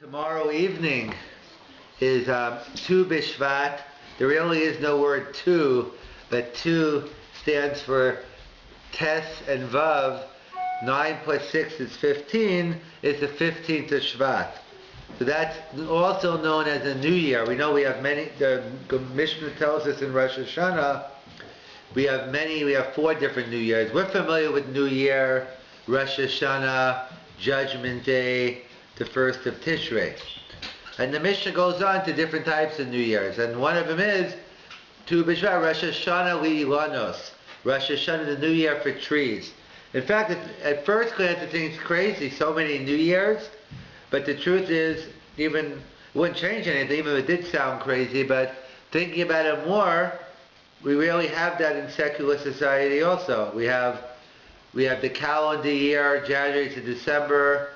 Tomorrow evening is Tu B'Shvat. There really is no word tu, but tu stands for Tes and Vav. 9 plus 6 is 15. It's the 15th of Shvat. So that's also known as a New Year. We know we have many, the Mishnah tells us in Rosh Hashanah, we have 4 different New Years. We're familiar with New Year, Rosh Hashanah, Judgment Day, the first of Tishrei. And the Mishnah goes on to different types of New Years. And one of them is Tu B'Shvat, Rosh Hashanah li'Ilanos. Rosh Hashanah, the New Year for trees. In fact, at first glance it seems crazy, so many New Years. But the truth is, it wouldn't change anything, even if it did sound crazy. But thinking about it more, we really have that in secular society also. We have the calendar year, January to December.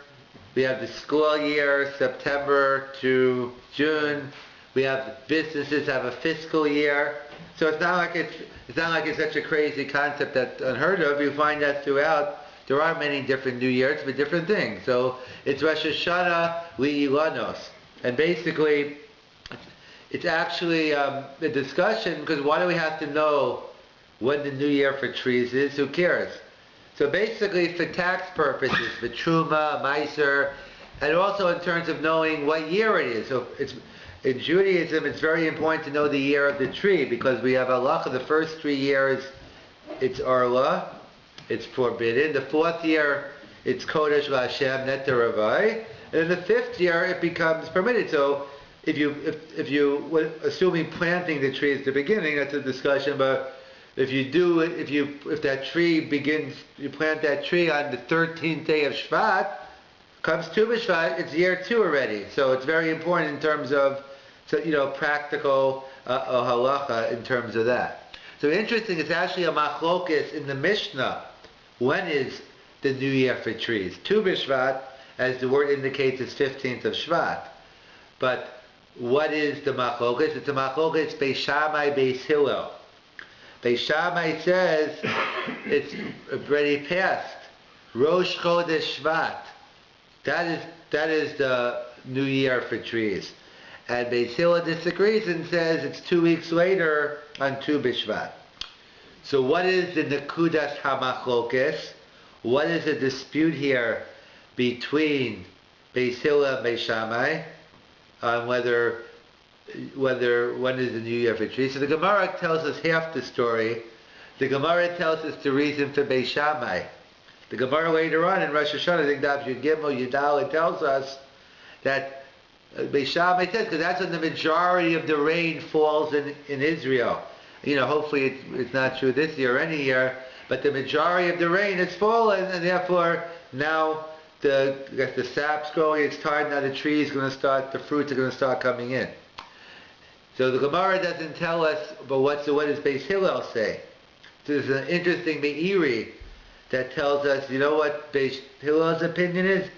We have the school year, September to June. We have businesses have a fiscal year. So it's not like it's such a crazy concept that's unheard of. You find that throughout. There are many different New Years for different things. So it's Rosh Hashanah li'Ilanos. And basically, it's actually a discussion, because why do we have to know when the New Year for trees is? Who cares? So basically, for tax purposes, for Truma, Meiser, and also in terms of knowing what year it is. So in Judaism, it's very important to know the year of the tree, because we have halacha, the first 3 years, it's Arla, it's forbidden. The 4th year, it's Kodesh LaHashem, Net to Rabbi. And in the 5th year, it becomes permitted. So if you assuming planting the tree at the beginning, that's a discussion, but if that tree begins, you plant that tree on the 13th day of Shvat, comes Tu B'Shvat, it's year 2 already. So it's very important in terms of, practical halacha in terms of that. So interesting, it's actually a machlokes in the Mishnah. When is the New Year for trees? Tu B'Shvat, as the word indicates, is 15th of Shvat. But what is the machlokes? It's a machlokes Beis Shammai, Beis Hillel. Beis Shammai says it's already passed. Rosh Chodesh Shvat. That is the New Year for trees. And Beis Hillel disagrees and says it's 2 weeks later on Tu B'Shvat. So what is the Nekudas HaMachlokes? What is the dispute here between Beis Hillel and Beis Shammai on when is the New Year for trees? So the Gemara tells us half the story. The Gemara tells us the reason for Beis Shammai. The Gemara later on in Rosh Hashanah, I think Daf Yud Gimel Yudal, it tells us that Beis Shammai says, because that's when the majority of the rain falls in Israel. Hopefully it's not true this year or any year, but the majority of the rain has fallen, and therefore now the sap's growing, it's time now the trees going to start, the fruits are going to start coming in. So the Gemara doesn't tell us, but what does Beis Hillel say? So there's an interesting Meiri that tells us, you know what Beis Hillel's opinion is?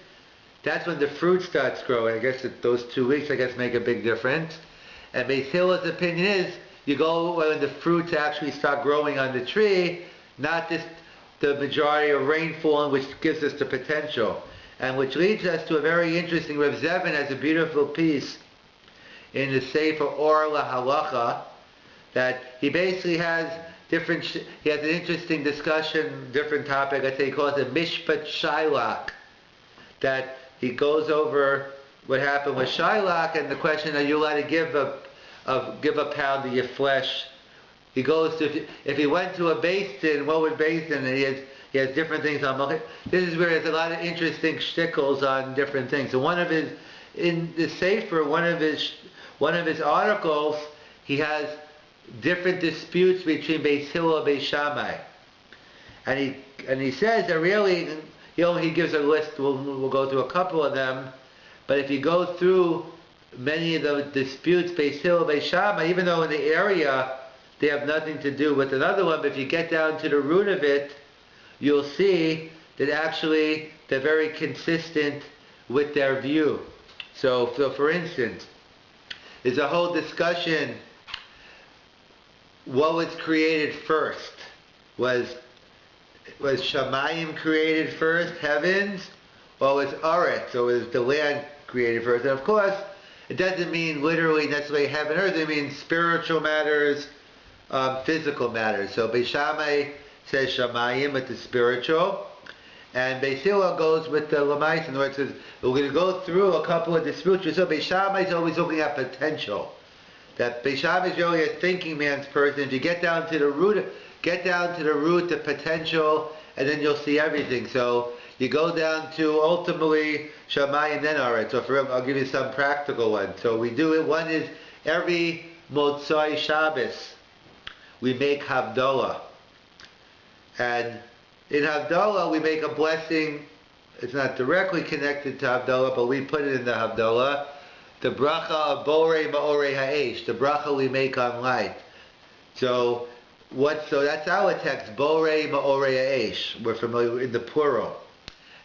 That's when the fruit starts growing. I guess those 2 weeks, make a big difference. And Beis Hillel's opinion is, you go when the fruits actually start growing on the tree, not just the majority of rainfall, which gives us the potential. And which leads us to a very interesting, Rav Zevin has a beautiful piece in the Sefer Or LaHalacha, that he basically has he has an interesting discussion, different topic, I think he calls it Mishpat Shailak, that he goes over what happened with Shailak and the question, are you allowed to give a pound of your flesh? He goes to, if he went to a Beis Din, what would Beis Din, and he has different things on. This is where there's a lot of interesting shtickles on different things. So in the Sefer, one of his articles, he has different disputes between Beis Hillel and Beis Shammai, and he says that really, he gives a list. We'll go through a couple of them, but if you go through many of the disputes, Beis Hillel and Beis Shammai, even though in the area they have nothing to do with another one, but if you get down to the root of it, you'll see that actually they're very consistent with their view. So for instance, there's a whole discussion, what was created first? Was Shamayim created first, heavens, or was Aretz, or was the land created first. And of course, it doesn't mean literally necessarily heaven and earth. It means spiritual matters, physical matters. So Beis Shammai says Shamayim with the spiritual, and Beis Hillel goes with the Lamais. In other words, we're going to go through a couple of the spiritual. So Beis Shammai is always looking at potential. That Beis Shammai is really a thinking man's person. If you get down to the root of potential, and then you'll see everything. So you go down to ultimately Shamayim then Aretz. So I'll give you some practical ones. So we do it. One is every Motzai Shabbos we make Havdalah. And in Havdalah we make a blessing. It's not directly connected to Havdalah, but we put it in the Havdalah. The bracha of Borei Ma'orei Ha'esh, the bracha we make on light. So that's our text, Borei Ma'orei Ha'esh. We're familiar in the plural.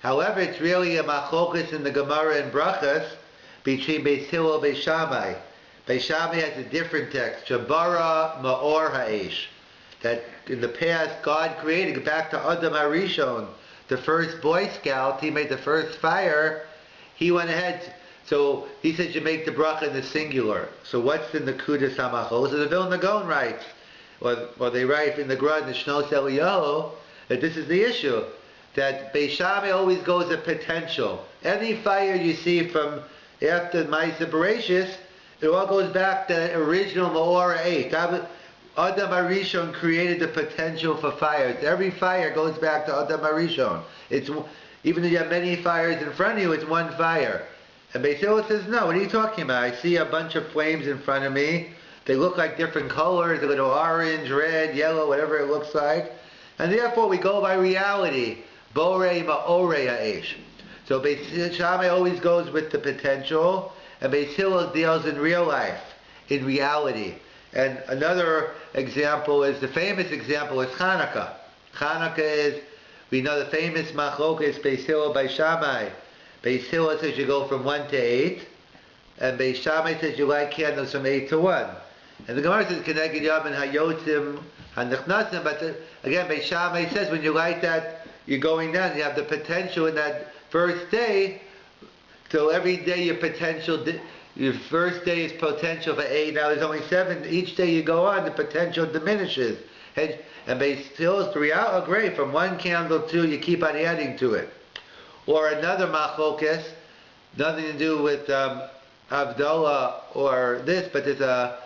However, it's really a machlokas in the Gemara and brachas between Beis Hillel and Beis Shammai. Beis Shammai has a different text, Shabara Ma'or Ha'esh. That in the past God created, back to Adam HaRishon, the first Boy Scout, he made the first fire, he went ahead. So he said you make the bracha in the singular. So what's the Nakudas HaMachol? So the Vilna Gaon writes, or they write in the Gra, in the Shnos Eliyahu, that this is the issue. That Beis Shammai always goes at potential. Any fire you see from after Ma'aseh Bereshis, it all goes back to the original Ma'or Ha'esh. Adam HaRishon created the potential for fires. Every fire goes back to Adam HaRishon. Even though you have many fires in front of you, it's one fire. And Beis Hillel says, no, what are you talking about? I see a bunch of flames in front of me. They look like different colors, a little orange, red, yellow, whatever it looks like. And therefore we go by reality. Borei Ma'orei Ha'esh. So Beis Shammai always goes with the potential, and Beis Hillel deals in real life, in reality. And another example is, the famous example is Hanukkah. Hanukkah is, we know the famous machlokas Beis Hillel by Shammai. Beis Hillel says you go from 1 to 8, and Beis Shammai says you light candles from 8 to 1. And the Gemara says Keneged Yom and Hayotzim HaNechnasim, but again Beis Shammai says when you light that, you're going down. You have the potential in that first day. So every day your first day is potential for 8. Now there's only 7. Each day you go on, the potential diminishes. And Beis Hillel's 3 out. Oh, great. From 1 candle to, you keep on adding to it. Or another machlokas, nothing to do with Havdalah or this, but there's a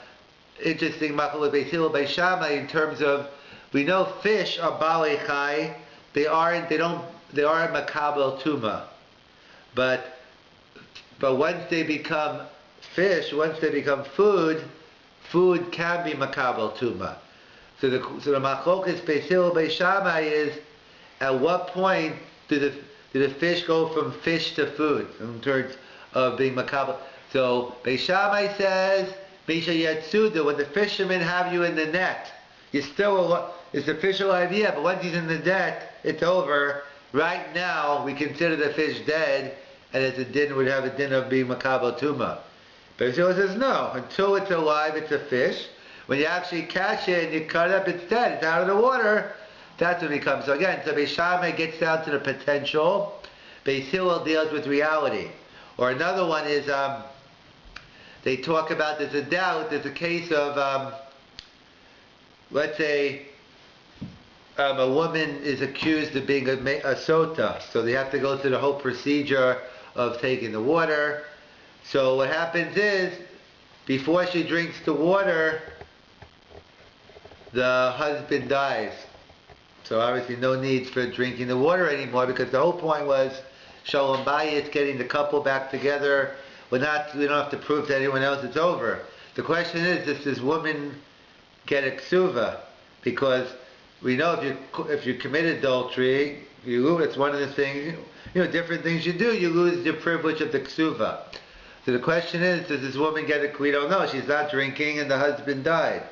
interesting machlokas Beis Hillel Beis Shammai in terms of, we know fish are balei chai. They aren't makabel tuma, but once they become fish, once they become food can be makabel tuma. So the machlokas Beis Hillel Beis Shammai is, at what point do the fish go from fish to food in terms of being makabel? So Beis Shammai says, Misha Yatsuda, when the fishermen have you in the net, you're still it's a fish alive, yeah, but once he's in the net, it's over. Right now, we consider the fish dead, and it's a din, would have a din of being makabel tuma. But Beis Hillel says no. Until it's alive, it's a fish. When you actually catch it and you cut it up, it's dead. It's out of the water. That's when it becomes. So again, so Beis Shammai gets down to the potential. Beis Hillel deals with reality. Or another one is they talk about, there's a doubt. There's a case of let's say. A woman is accused of being a sota, so they have to go through the whole procedure of taking the water. So what happens is, before she drinks the water, the husband dies. So obviously no need for drinking the water anymore, because the whole point was Shalom Bayis, getting the couple back together. We don't have to prove to anyone else it's over. The question is, does this woman get a ksuva? Because we know if you commit adultery, you lose. It's one of the things, different things you do, you lose your privilege of the ksuva. So the question is, does this woman get a, we don't know, she's not drinking and the husband died.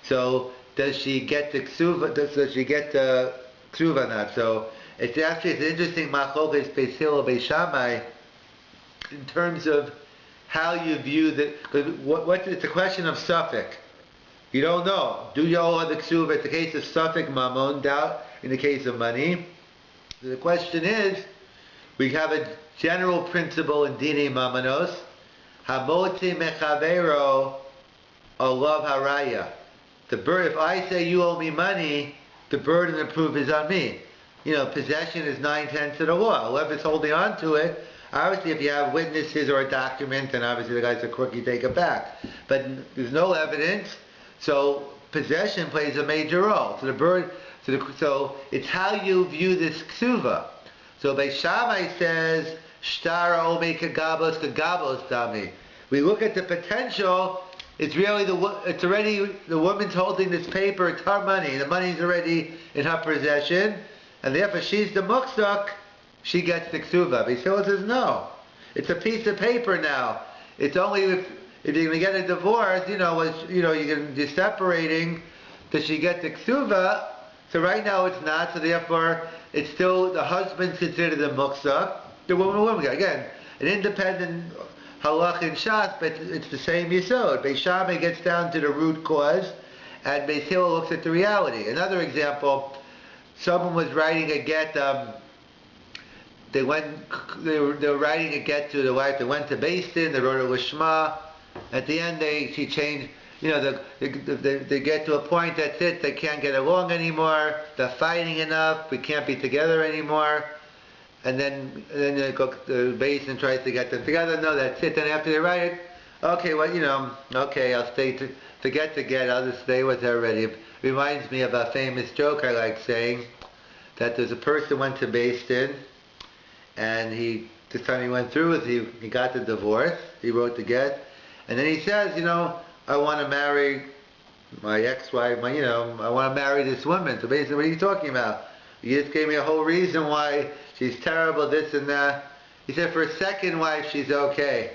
So does she get the ksuva, does she get the ksuva or not? So it's an interesting machlokas Beis Hillel Beis Shammai in terms of how you view it's a question of suffix. You don't know. Do you owe the ksuva? It's the case of suffix mammon, doubt in the case of money. The question is, we have general principle in Dini Mamanos, Hamotzi Mechavero Olav Haraya. If I say you owe me money, the burden of proof is on me. Possession is 9/10 of the law. Whoever's holding on to it, obviously if you have witnesses or a document, then obviously the guy's a crook, you take it back. But there's no evidence, so possession plays a major role. So it's how you view this ksuva. So Beis Shammai says, Shtara ome kagabos dami. We look at the potential. It's already the woman's holding this paper. It's her money. The money's already in her possession, and therefore she's the muksak. She gets the ksuva. Beis Hillel says no. It's a piece of paper now. It's only if you're going to get a divorce, you're separating. Does she get the ksuva? So right now it's not. So therefore it's still the husband's considered the muksak. The woman again, an independent halach in Shas, but it's the same yisod. Beis Shammai gets down to the root cause, and Beis Hillel looks at the reality. Another example: someone was writing a get. They were writing a get to the wife. They went to Beis Din. They wrote a lishma. At the end, she changed. They get to a point. That's it. They can't get along anymore. They're fighting enough. We can't be together anymore. And then they go to the base and tries to get them together. No, that's it. Then after they write it, okay, okay, I'll stay forget the get. I'll just stay with her already. It reminds me of a famous joke I like saying, that there's a person went to Beis Din, and this time he went through with he got the divorce. He wrote the get, and then he says, I want to marry my ex-wife. I want to marry this woman. So basically, what are you talking about? You just gave me a whole reason why she's terrible, this and that. He said for a second wife, she's okay.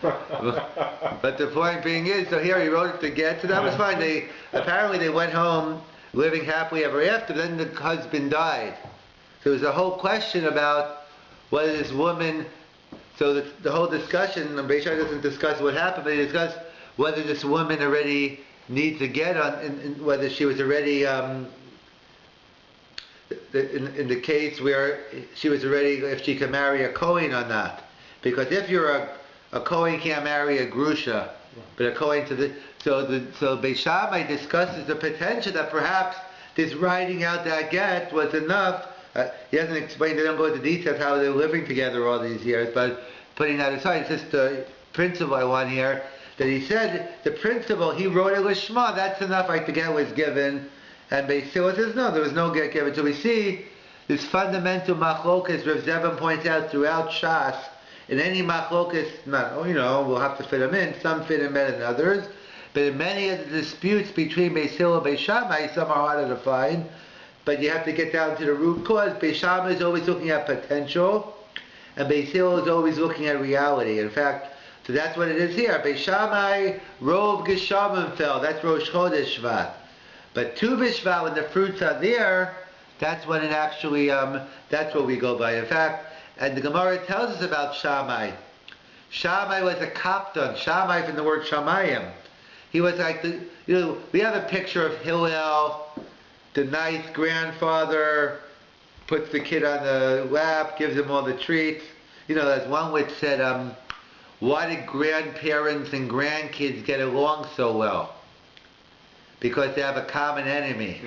But the point being is, so here he wrote it to get, so that was fine. Apparently they went home living happily ever after, then the husband died. So there's a whole question about whether this woman, so the whole discussion, Beis Shammai doesn't discuss what happened, but he discussed whether this woman already needs a get on, and whether she was already, in the case where she was already, if she can marry a Kohen or not. Because if you're a Kohen can't marry a Grusha, but a Kohen so Beis Shammai discusses the potential that perhaps this writing out that get was enough. He doesn't explain, they don't go into details how they're living together all these years, but putting that aside, it's just the principle I want here, that he said, the principle, he wrote it lishma, that's enough, the get was given. And Beis Hillel says, no, there was no get given. So we see this fundamental machlokas, Rav Zevin points out throughout Shas, in any machlokas, we'll have to fit them in, some fit in better than others, but in many of the disputes between Beis Hillel and Beis Shammai, some are harder to find, but you have to get down to the root cause. Beis Shammai is always looking at potential, and Beis Hillel is always looking at reality. In fact, so that's what it is here. Beis Shammai, Rov Geshamim fell, that's Rosh Chodesh Shevat. But Tu B'Shvat, when the fruits are there, that's when it actually, that's what we go by. In fact, and the Gemara tells us about Shammai. Shammai was a kapton. Shammai from the word Shamayim. He was like we have a picture of Hillel, the nice grandfather, puts the kid on the lap, gives him all the treats. There's one which said, why did grandparents and grandkids get along so well? Because they have a common enemy.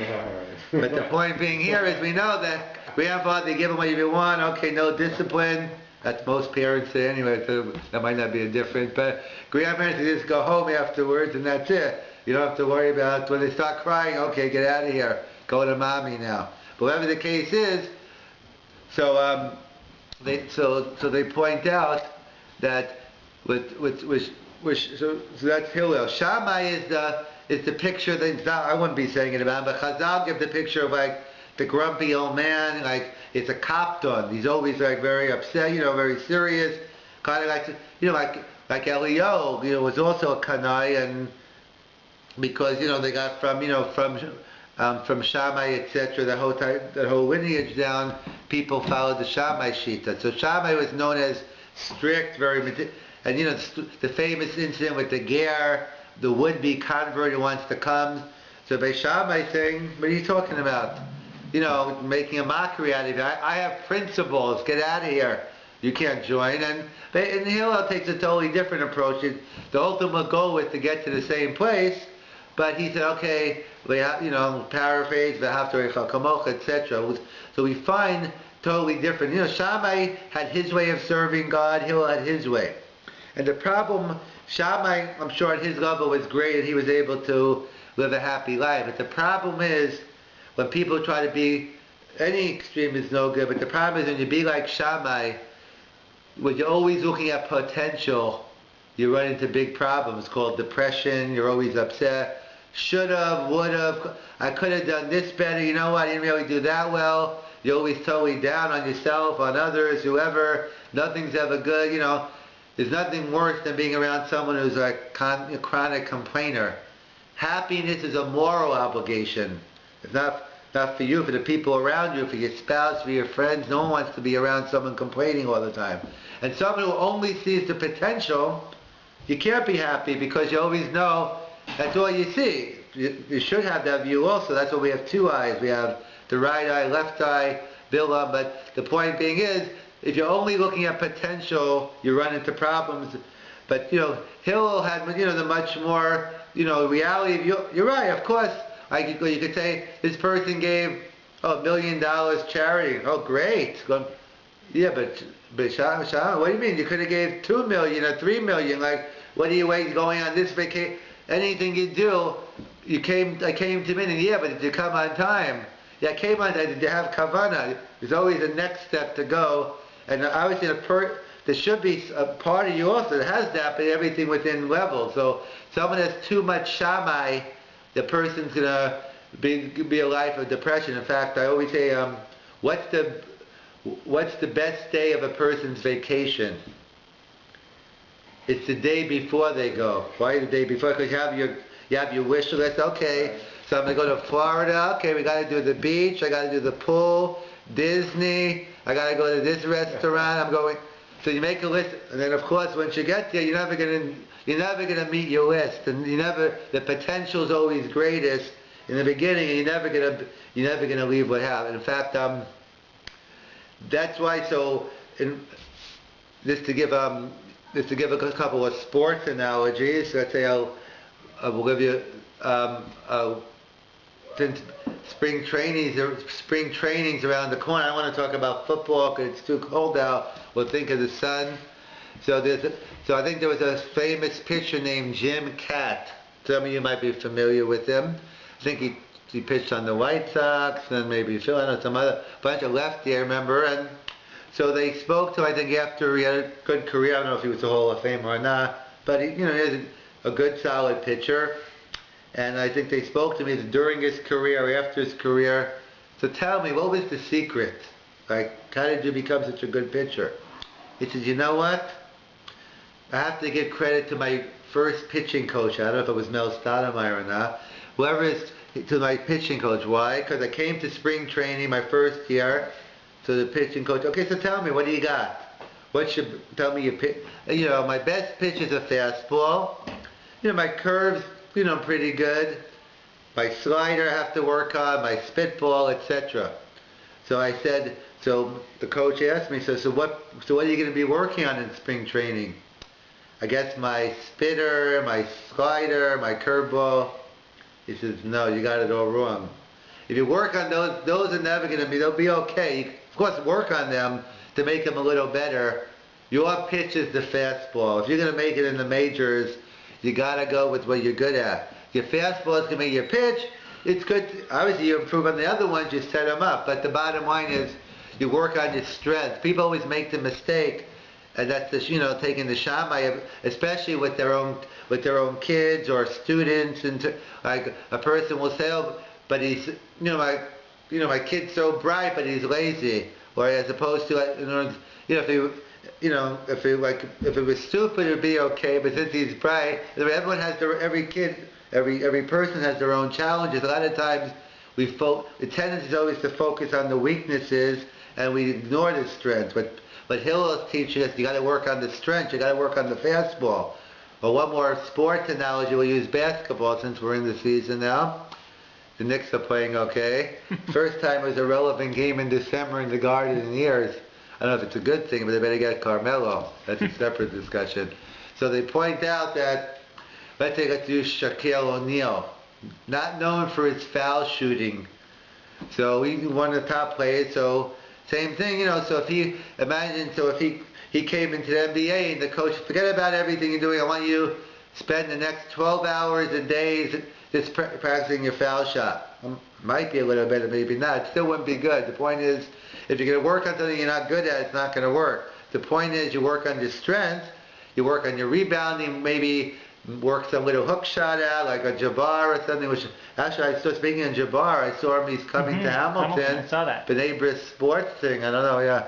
But the point being here is we know that grandfather, they give him what you want, okay, no discipline. That's most parents say anyway, so that might not be a difference. But grandparents, they just go home afterwards and that's it. You don't have to worry about when they start crying, okay, get out of here. Go to mommy now. But whatever the case is, so they point out that so that's Hillel. Shammai is the picture that I wouldn't be saying it about, but Chazal give the picture of the grumpy old man, it's a kapton. He's always very upset, very serious, kind of like Eliyahu, was also a kanai, and because they got from Shammai, etc. That whole lineage down, people followed the Shammai shita. So Shammai was known as strict, and the famous incident with the ger, the would-be convert who wants to come. So Beis Shammai saying, what are you talking about? Making a mockery out of it. I have principles, get out of here. you can't join. And Hillel takes a totally different approach. The ultimate goal was to get to the same place, but he said, okay, paraphrase, etc. So we find totally different. Shammai had his way of serving God, Hillel had his way. And the problem, Shammai, I'm sure at his level was great and he was able to live a happy life. But the problem is, when people try to be, any extreme is no good, but the problem is when you be like Shammai, when you're always looking at potential, you run into big problems called depression, you're always upset. Should've, would've, I could have done this better, you know what, I didn't really do that well. You're always totally down on yourself, on others, whoever, nothing's ever good, There's nothing worse than being around someone who's a chronic complainer. Happiness is a moral obligation. It's not for you, for the people around you, for your spouse, for your friends. No one wants to be around someone complaining all the time. And someone who only sees the potential, you can't be happy because you always know that's all you see. You should have that view also. That's why we have two eyes. We have the right eye, left eye, Bilam. But the point being is, if you're only looking at potential, you run into problems. But, Hillel had, the much more, reality. You're right, of course. You could say, this person gave $1 million charity. Oh, great. Yeah, but Shammai, what do you mean? You could have gave $2 million or $3 million. Like, what are you waiting going on this vacation? Anything you do, I came to me, and yeah, but did you come on time? Yeah, I came on time. Did you have kavanah? There's always a next step to go. And obviously, there should be a part of you also that has that, but everything within level. So, someone has too much Shammai, the person's gonna be a life of depression. In fact, I always say, what's the best day of a person's vacation? It's the day before they go. Why the day before? Because you have your wish list. Okay, so I'm gonna go to Florida. Okay, we gotta do the beach. I gotta do the pool, Disney. I gotta go to this restaurant. I'm going. So you make a list, and then of course once you get there, you're never gonna meet your list, and the potential is always greatest in the beginning, and you're never gonna leave what happened. In fact, that's why. So, just to give a couple of sports analogies. Let's say I will give you since spring training's around the corner. I don't want to talk about football because it's too cold out. We'll think of the sun. So I think there was a famous pitcher named Jim Katt. Some of you might be familiar with him. I think he pitched on the White Sox and maybe Phil. I know some other bunch of lefty. I remember. And so they spoke to him. I think after he had a good career. I don't know if he was a Hall of Famer or not, but he was a good, solid pitcher. And I think they spoke to me during his career or after his career. So tell me, what was the secret? Like, how did you become such a good pitcher? He said, you know what? I have to give credit to my first pitching coach. I don't know if it was Mel Stoudemire or not. Whoever is to my pitching coach. Why? Because I came to spring training my first year. So the pitching coach, okay, so tell me, what do you got? Tell me your pitch. My best pitch is a fastball. My curves, pretty good. My slider I have to work on, my spitball, etc. So I said, so the coach asked me, so what are you going to be working on in spring training? I guess my spitter, my slider, my curveball. He says, no, you got it all wrong. If you work on those are never going to be, they'll be okay. You, of course, work on them to make them a little better. Your pitch is the fastball. If you're going to make it in the majors, you got to go with what you're good at. Your fastball is going to be your pitch. It's good. Obviously, you improve on the other ones, you set them up. But the bottom line is, you work on your strength. People always make the mistake, and that's just, taking the Shammai, especially with their own kids or students. And like a person will say, oh, but he's, my kid's so bright, but he's lazy. Or as opposed to, if it was stupid, it'd be okay. But since he's bright, everyone has every person has their own challenges. A lot of times, the tendency is always to focus on the weaknesses and we ignore the strengths. But Hillel is teaching us you got to work on the strength. You got to work on the fastball. Well, one more sports analogy. We'll use basketball since we're in the season now. The Knicks are playing okay. First time it was a relevant game in December in the Garden in years. I don't know if it's a good thing, but they better get Carmelo. That's a separate discussion. So they point out that, let's do Shaquille O'Neal, not known for his foul shooting. So he's one of the top players, so same thing, so if he came into the NBA and the coach, forget about everything you're doing, I want you to spend the next 12 hours a day just practicing your foul shot. Might be a little better, maybe not. It still wouldn't be good. The point is, if you're going to work on something you're not good at, it's not going to work. The point is, you work on your strength, you work on your rebounding, maybe work some little hook shot out, like a Jabbar or something, which, actually, speaking of Jabbar, I saw him, he's coming to Hamilton. I saw that. B'nai Bris sports thing, I don't know, yeah.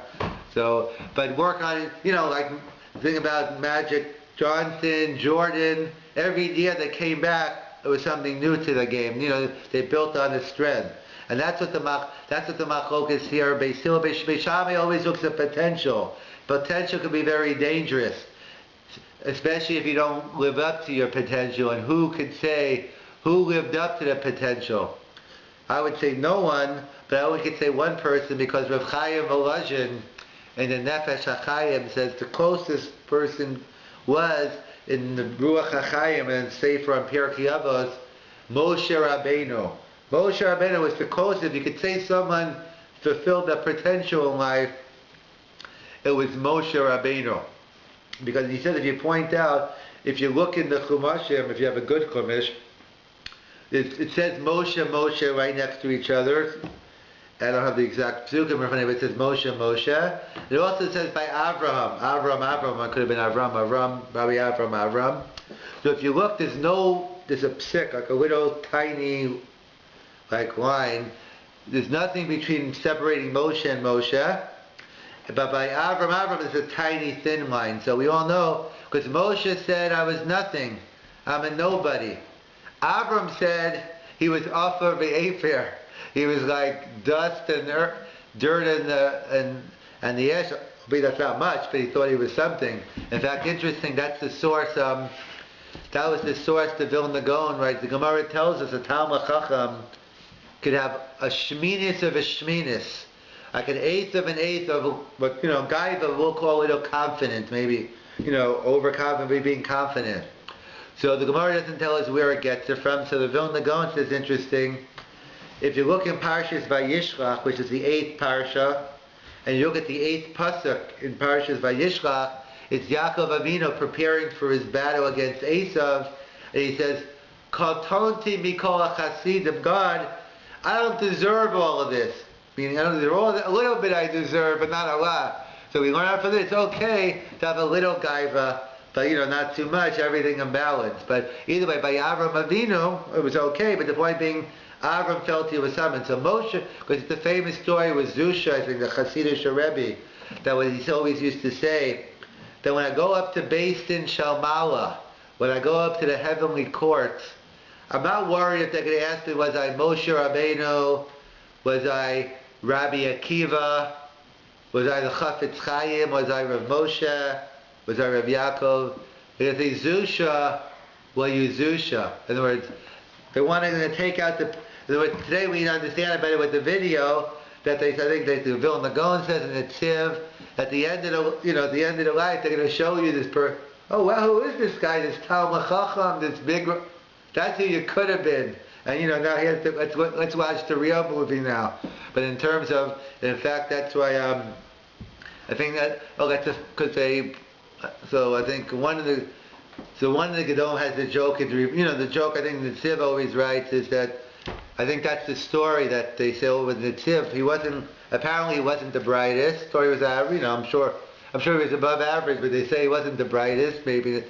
So, but work on, like, the thing about Magic Johnson, Jordan, every year they came back, it was something new to the game. They built on the strength. And that's what the machlok is here. Beis Shammai always looks at potential. Potential can be very dangerous, especially if you don't live up to your potential. And who could say who lived up to the potential? I would say no one, but I only could say one person, because Rav Chaim Volozhin in the Nefesh HaChaim says the closest person was in the Ruach HaChaim and Sefer on Pirkei Avos, Moshe Rabbeinu. Moshe Rabbeinu was the closest. If you could say someone fulfilled the potential in life, it was Moshe Rabbeinu. Because he said, if you point out, if you look in the Chumashim, if you have a good Chumash, it says Moshe, Moshe right next to each other. I don't have the exact psukim in front of it. It says Moshe, Moshe. It also says by Avraham. It could have been Rabbi Avram. So if you look, there's a psik, like a little tiny, line. There's nothing between separating Moshe and Moshe. But by Avram, there's a tiny thin line. So we all know, because Moshe said, I was nothing. I'm a nobody. Avram said he was Afar v'Efer. He was like dust and dirt and the ash. That's not much, but he thought he was something. In fact, interesting, that's the source. That was the source to Vilna Gaon, right? The Gemara tells us a Talmud Chacham could have a shminis of a shminis, like an eighth of, but guy that we'll call a little confident, maybe, overconfident, maybe being confident. So the Gemara doesn't tell us where it gets it from. So the Vilna Gaon says, interesting. If you look in Parshas Vayishlach, which is the 8th parsha, and you look at the 8th pasuk in Parshas Vayishlach, it's Yaakov Avinu preparing for his battle against Esav, and he says, Katonti mikol hachasidim, God, I don't deserve all of this. Meaning, I don't deserve a little bit I deserve, but not a lot. So we learn out from this, it's okay to have a little gaiva, but not too much, everything in balance. But either way, by Avram Avinu, it was okay, but the point being, Avram felt he was summoned. So Moshe, because it's the famous story with Zusha, I think the Hasidic Rabbi, that what he always used to say, that when I go up to Beis Din Shalmala, when I go up to the heavenly courts, I'm not worried if they're going to ask me, was I Moshe Rabbeinu, was I Rabbi Akiva, was I the Chafetz Chaim, was I Rav Moshe, was I Rav Yaakov? If they Zusha, well, you Zusha. In other words, they wanted to take out today we understand better with the video that I think that the Vilna Gaon says in the Tziv, at the end of the end of the life, they're going to show you this oh well, who is this guy? This Talmud Chacham, this big. That's who you could have been. And now let's watch the real movie now. But in terms of, in fact, that's why I think that because they. So I think one of the Gedol has the joke. The joke I think the Tziv always writes is that I think that's the story that they say with the Tziv. He wasn't the brightest. Story was average. I'm sure he was above average, but they say he wasn't the brightest. Maybe,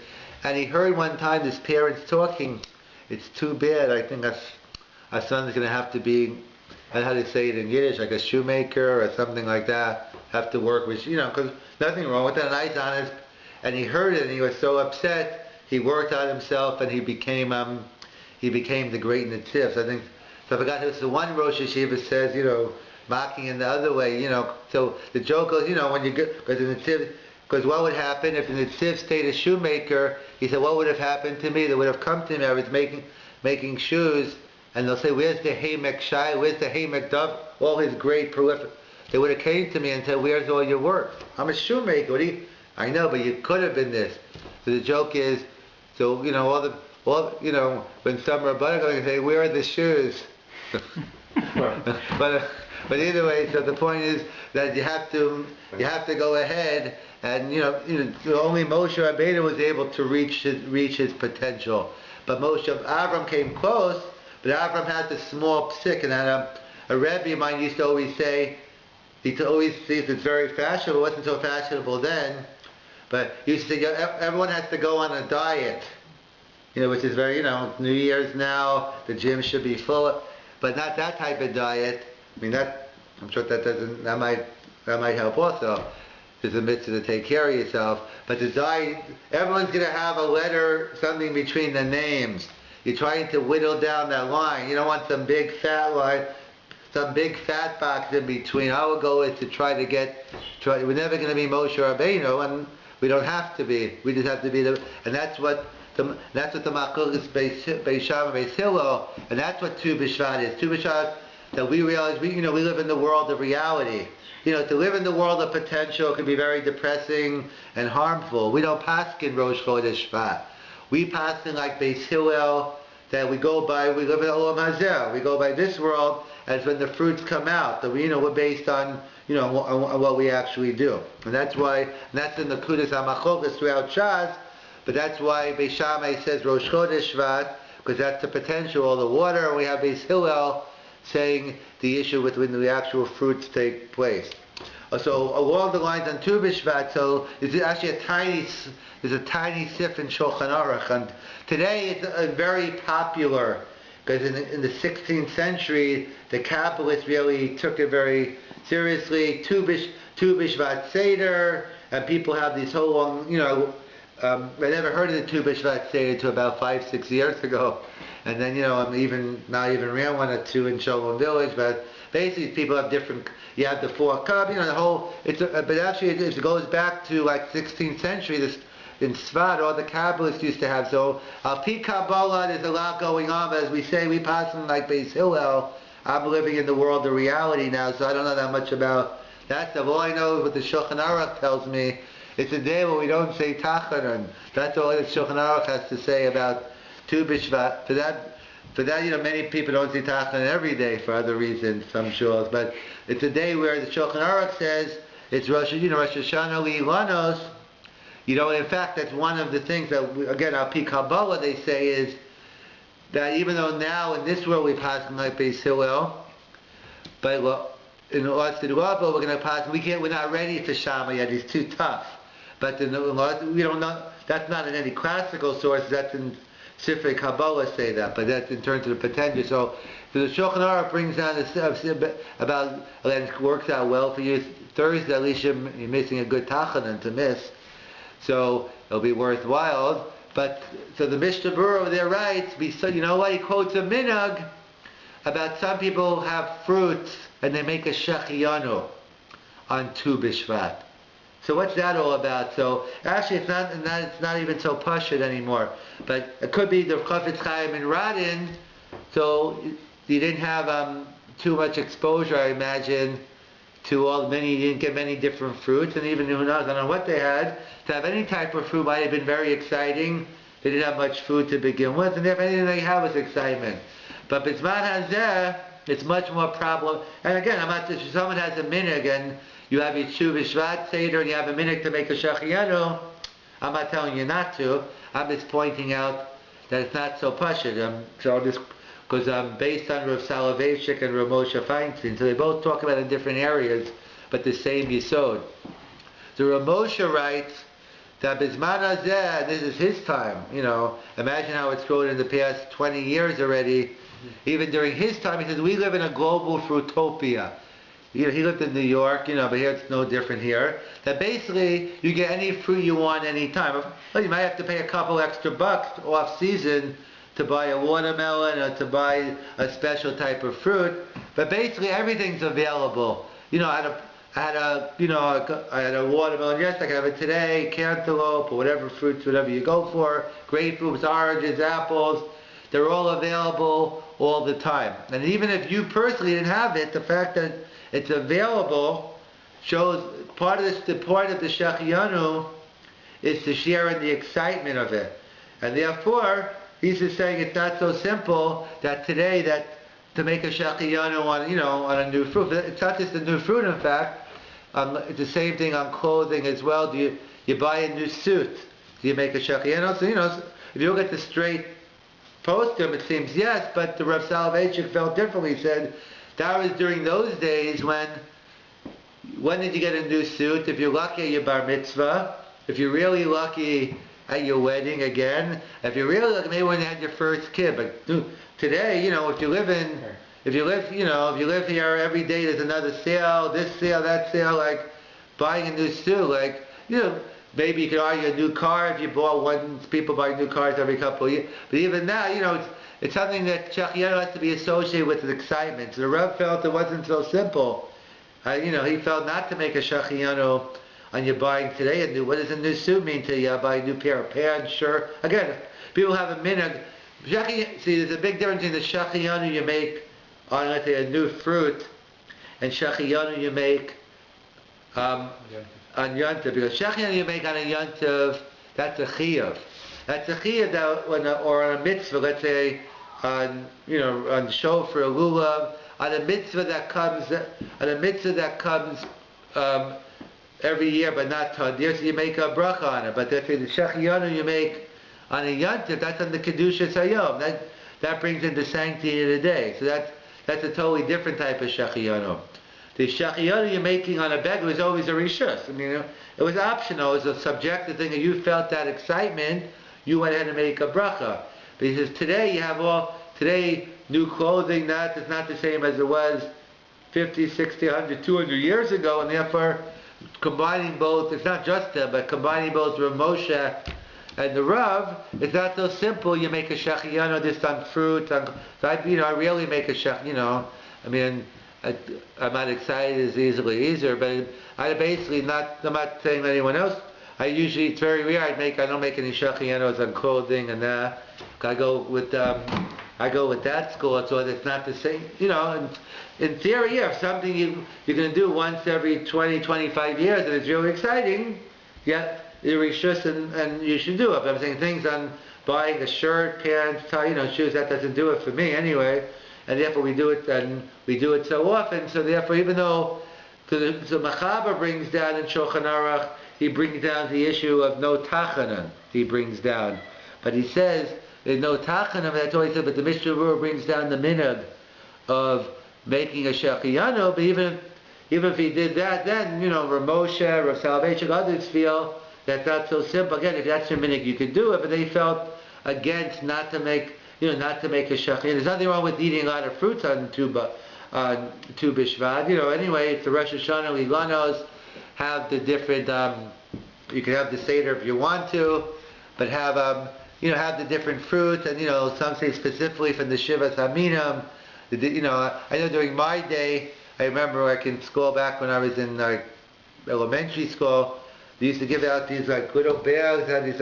and he heard one time his parents talking. It's too bad. I think our son's going to have to be, I don't know how to say it in Yiddish, like a shoemaker or something like that. Have to work with, because nothing wrong with that. Nice, honest. And he heard it, and he was so upset. He worked on himself, and he became the great Netziv. So I forgot. It was the one Rosh Yeshiva says, mocking in the other way, So the joke goes, when you get, because what would happen if the Netziv stayed a shoemaker? He said, what would have happened to me? They would have come to me. I was making shoes, and they'll say, where's the Haymek Shai? Where's the Haymek Dov? All his great prolific. they would have came to me and said, "Where's all your work? I'm a shoemaker. What do you?" I know, but you could have been this. So the joke is, so when some Rabbi are going to say, "Where are the shoes?" but either way, so the point is that you have to go ahead, and only Moshe Rabbeinu was able to reach his potential. But Avram came close, but Avram had the small psik, and a Rabbi of mine used to always say, he always sees it's very fashionable. It wasn't so fashionable then, but he used to say everyone has to go on a diet, which is very, New Year's now, the gym should be full, but not that type of diet. I mean, I'm sure that might help also. There's a mitzvah to take care of yourself, but the diet, everyone's going to have a letter, something between the names. You're trying to whittle down that line. You don't want some big fat line, some big fat box in between. Our goal is to try. We're never going to be Moshe Rabbeinu, and we don't have to be. We just have to be and that's what the Machlokas Beis Shammai Beis Hillel, and that's what Tu B'Shvat is. Tu B'Shvat, that we realize we live in the world of reality. To live in the world of potential can be very depressing and harmful. We don't paskin Rosh Chodesh Shvat. We paskin like Beis Hillel, that we live in Olam Hazeh. We go by this world as when the fruits come out. That we're based on on what we actually do, and that's in the Kudas HaMachlokas throughout Shas. But that's why Beis Shammai says Rosh Chodesh Shvat, because that's the potential, all the water, and we have Beis Hillel saying the issue with when the actual fruits take place. So along the lines on Tu B'Shvat, so there's actually a tiny sif in Shulchan Aruch, and today it's very popular, because in the 16th century the Kabbalists really took it very seriously. Tu B'Shvat Seder, and people have these whole long, I never heard of the Tu B'Shvat Seder until about 5-6 years ago. And then, I'm not even ran one or two in Sholem Village, but basically people have different, you have the 4 cup, the whole, but actually it goes back to like 16th century, this, in Shevat, all the Kabbalists used to have. So, Pi Kabbalah, there's a lot going on, but as we say, we pass them like Beis Hillel. I'm living in the world of reality now, so I don't know that much about that stuff. All I know is what the Shulchan Aruch tells me. It's a day where we don't say Tachanun. That's all the Shulchan Aruch has to say about Tu B'Shvat. For that, many people don't say Tachanun every day for other reasons, some shuls. But it's a day where the Shulchan Aruch says it's Rosh Hashanah Li'Lanos. In fact, that's one of the things that, again, Al Pi Kabbalah, they say is that even though now in this world we pass like Beis Hillel, but in the Lord's Rabbi, we're going to pass. We're not ready for Shammai yet. It's too tough. But we don't know. That's not in any classical source. That's in Sifrei Kabbalah say that. But that's in terms of the potential. So the Shulchan Aruch brings down this about, and it works out well for you. Thursday, at least you're missing a good Tachanun to miss. So it'll be worthwhile. But so the Mishnah Berurah over there writes, you know what? He quotes a minhag about some people have fruits and they make a shechiyanu on Tu B'Shvat. So what's that all about? So actually, it's not even so pashut anymore. But it could be the Chafetz Chaim in Radin. So you didn't have too much exposure, I imagine, to you didn't get many different fruits, and even who knows, I don't know what they had. To have any type of fruit might have been very exciting. They didn't have much food to begin with, and if anything they have was excitement. But B'zman Hazeh, it's much more problem. And again, if someone has a minhag and you have your Tu B'Shvat Seder and you have a minhag to make a shechiyanu, I'm not telling you not to. I'm just pointing out that it's not so pashut. Because I'm based on Rav Soloveitchik and Rav Moshe Feinstein, so they both talk about it in different areas, but the same yisod. So Rav Moshe writes that B'zman Hazeh, this is his time, imagine how it's grown in the past 20 years already. Even during his time, he says, we live in a global fruitopia. He lived in New York, but here it's no different here. That basically, you get any fruit you want any time. Well, you might have to pay a couple extra bucks off season to buy a watermelon or to buy a special type of fruit. But basically, everything's available. I had a watermelon yesterday, I can have it today, cantaloupe, or whatever fruits, whatever you go for, grapefruits, oranges, apples, they're all available all the time. And even if you personally didn't have it, the fact that it's available, shows part of the Shechianu is to share in the excitement of it. And therefore, he's just saying it's not so simple that today that to make a Shechianu on a new fruit. It's not just a new fruit, in fact. It's the same thing on clothing as well. Do you buy a new suit? Do you make a Shechianu? So, if you look at the straight postum, it seems yes, but the Rav Selevan felt differently. He said, that was during those days when did you get a new suit? If you're lucky at your bar mitzvah, if you're really lucky at your wedding again, if you're really lucky, maybe when you had your first kid. But today, if you live here every day, there's another sale, this sale, that sale, like buying a new suit, maybe you could argue a new car if you bought one. People buy new cars every couple of years. But even now, it's something that Shechianu has to be associated with excitement. So the Rav felt it wasn't so simple. He felt not to make a Shechianu on your buying today. What does a new suit mean to you? Buy a new pair of pants, shirt. Again, if people have a minhag. See, there's a big difference in the Shechianu you make on, let's say, a new fruit, and Shechianu you make on Yontif. Because Shechianu you make on a Yontif, that's a chiyuv. That's a chiyuv that or on a mitzvah, let's say, on shofar, a lulav, on a mitzvah that comes every year, but not tadir, so you make a bracha on it. But the Shechianu you make on a Yontif, that's on the Kedushas Hayom. That brings in the sanctity of the day. So that's a totally different type of Shechianu. The Shechianu you're making on a beg was always a rishus. It was optional. It was a subjective thing. And you felt that excitement, you went ahead and make a bracha. But he says today today new clothing, it's not the same as it was 50, 60, 100, 200 years ago, and therefore combining both, it's not just them, but combining both Rav Moshe and the Rav, it's not so simple. You make a Shechianu just on fruit. I really make a Shechianu. I'm not excited as easily either, but I'm not saying anyone else. It's very rare. I don't make any Shechianos on clothing and that. I go with that school, so it's not the same. In theory, if something you're going to do once every 20, 25 years and it's really exciting, yeah, you're rishus and you should do it. But I'm saying things on buying a shirt, pants, tie, shoes, that doesn't do it for me anyway. And therefore we do it so often. So therefore, even though, so Machaber brings down in Shulchan Aruch, he brings down the issue of no tachanan. He brings down, but he says there's no tachanan. That's all he said. But the Mishnah Berurah brings down the minhag of making a Shechianu. But even if he did that, then Rav Moshe, Rav Selevan, others feel that's not so simple. Again, if that's your minhag, you could do it. But they felt against not to make a Shechianu. There's nothing wrong with eating a lot of fruits on Tu B'Shvat. Anyway, it's the Rosh Hashanah, Lilanos have the different. You can have the Seder if you want to, but have the different fruits, and some say specifically from the Shevat Aminam. I know during my day, I remember in school back when I was in elementary school, they used to give out these little bags and these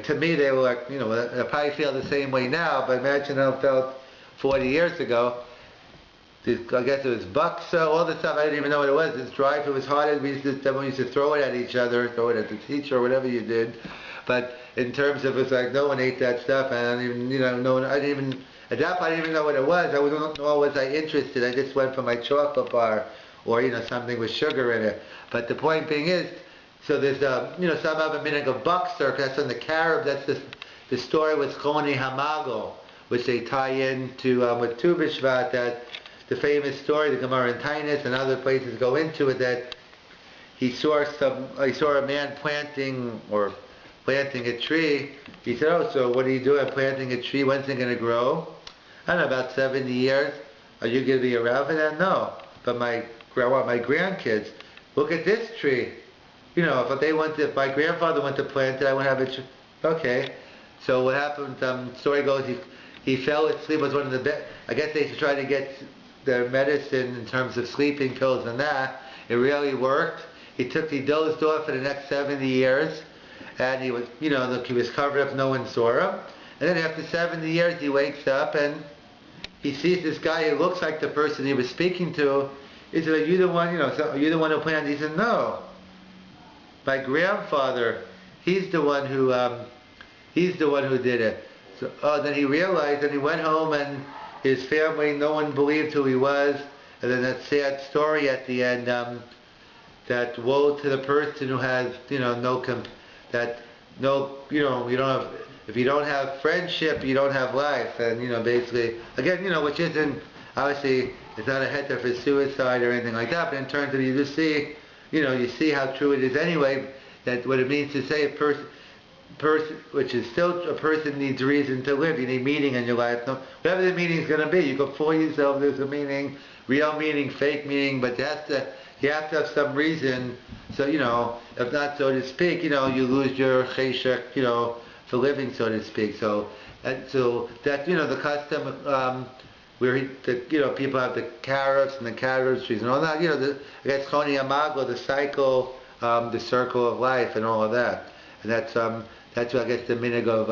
to me they were I probably feel the same way now, but imagine how it felt 40 years ago. I guess it was bucks, all the stuff, I didn't even know what it was. This dry food was hard. Everyone used to throw it at each other, throw it at the teacher or whatever you did. But in terms of, it's no one ate that stuff, and I didn't even, at that point I didn't even know what it was. I wasn't, nor was I interested. I just went for my chocolate bar, or something with sugar in it. But the point being is, so there's some have a minhag of buckster, that's on the carob. That's the story with Choni Hamago, which they tie into with Tu B'Shvat, that the famous story, the Gemara in Tainus and other places go into it, that he saw a man planting a tree. He said, so what are you doing planting a tree? When's it going to grow? I don't know, about 70 years. Are you going to be a Rav? And no. But my grandkids, look at this tree. If my grandfather went to plant it, I would have a tree. Okay. So what happened, story goes, he fell asleep, was one of the best. I guess they should try to get their medicine in terms of sleeping pills and that. It really worked. He dozed off for the next 70 years, and he was, he was covered up, no one saw him. And then after 70 years, he wakes up and he sees this guy who looks like the person he was speaking to. He said, are you the one, are you the one who planned it? He said, no. My grandfather, he's the one who did it. So, then he realized, and he went home, and his family, no one believed who he was. And then that sad story at the end, that woe to the person who has, you don't have, if you don't have friendship, you don't have life. And, basically, again, which isn't, obviously, it's not a heter for suicide or anything like that, but in terms of you just see, you see how true it is anyway, that what it means to say a person, which is still a person needs reason to live. You need meaning in your life. No, whatever the meaning is going to be, you can fool yourself. There's a meaning, real meaning, fake meaning, but you have to have some reason. So if not, so to speak, you lose your cheshek, for living, so to speak. So that the custom where people have the carrots and the carrot trees and all that. I guess choni amago, the cycle, the circle of life, and all of that. And that's what I guess the minig of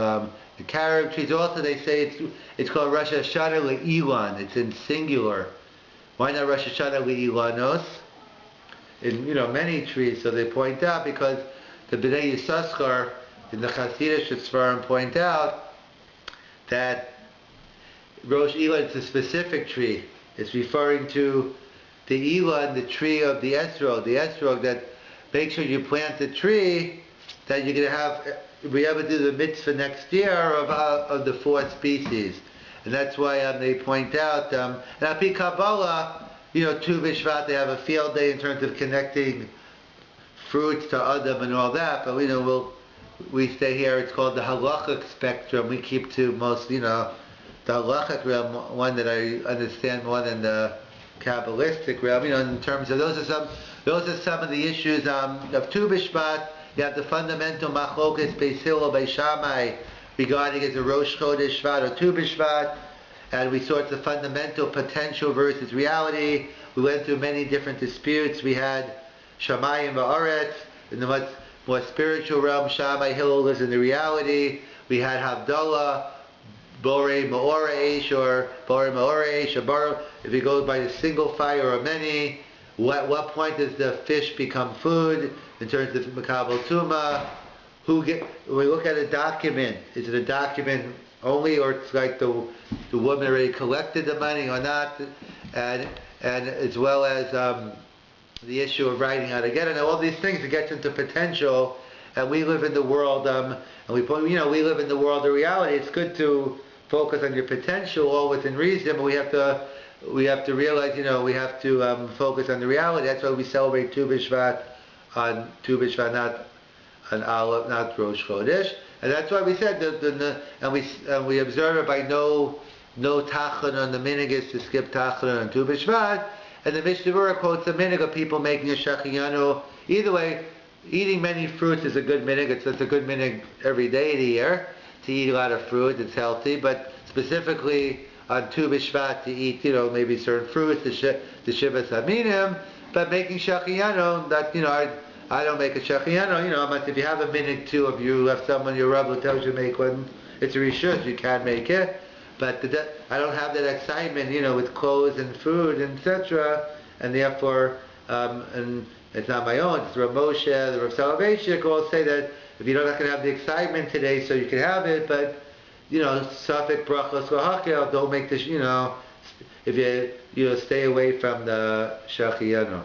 the carob trees. Also, they say it's called Rosh Hashanah le'ilan. It's in singular. Why not Rosh Hashanah le'ilanos? In many trees. So they point out because the Bnei Yissaschar in the Hasidic Sfarim point out that Rosh Ilan is a specific tree. It's referring to the Ilan, the tree of the esrog that make sure you plant the tree that you're going to be able to do the mitzvah next year of the 4 species. And that's why they point out, and Api Kabbalah, Tu B'Shvat, they have a field day in terms of connecting fruits to Adam and all that, but we stay here, it's called the halachic spectrum. We keep to most, the halachic realm, one that I understand more than the Kabbalistic realm, in terms of those are some of the issues of Tu B'Shvat. You have the fundamental machlokas Beis Hillel Beis Shammai regarding as a Rosh Chodesh Shvat or Tu B'Shvat, and we saw the fundamental potential versus reality. We went through many different disputes. We had Shamayim Va'aretz in the much more spiritual realm. Shammai Hillel is in the reality. We had Havdalah, Borei Ma'ora Eish or Borei Ma'ora Eish, or if it goes by a single fire or many. What point does the fish become food in terms of Makabel Tuma? When we look at a document, is it a document only, or it's like the woman already collected the money or not? And as well as the issue of writing how to get it, and all these things, it gets into potential. And we live in the world, and we live in the world of reality. It's good to focus on your potential, all within reason, but we have to realize, we have to focus on the reality. That's why we celebrate Tu B'Shvat on Tu B'Shvat, not on Aleph, not Rosh Chodesh. And that's why we said and we observe it by no tachanun on the minig is to skip tachanun on Tu B'Shvat. And the Mishnah Berurah quotes the minig of people making a shachiyanu. Either way, eating many fruits is a good minig. It's a good minig every day of the year to eat a lot of fruit. It's healthy, but specifically on Tu B'Shvat to eat, maybe certain fruits, the Shevat Aminim, but making shachiyanu, that, I don't make a shachiyanu, but if you have a minute too, if you have someone, your Rabbi tells you to make one, it's a rishus, you can make it, but I don't have that excitement, with clothes and food, etc., and therefore, and it's not my own, it's Rav Moshe, the Rav Selevan all say that if you're not going to have the excitement today, so you can have it, but Safek brachos v'hakel, don't make this, if you stay away from the shachiyanu.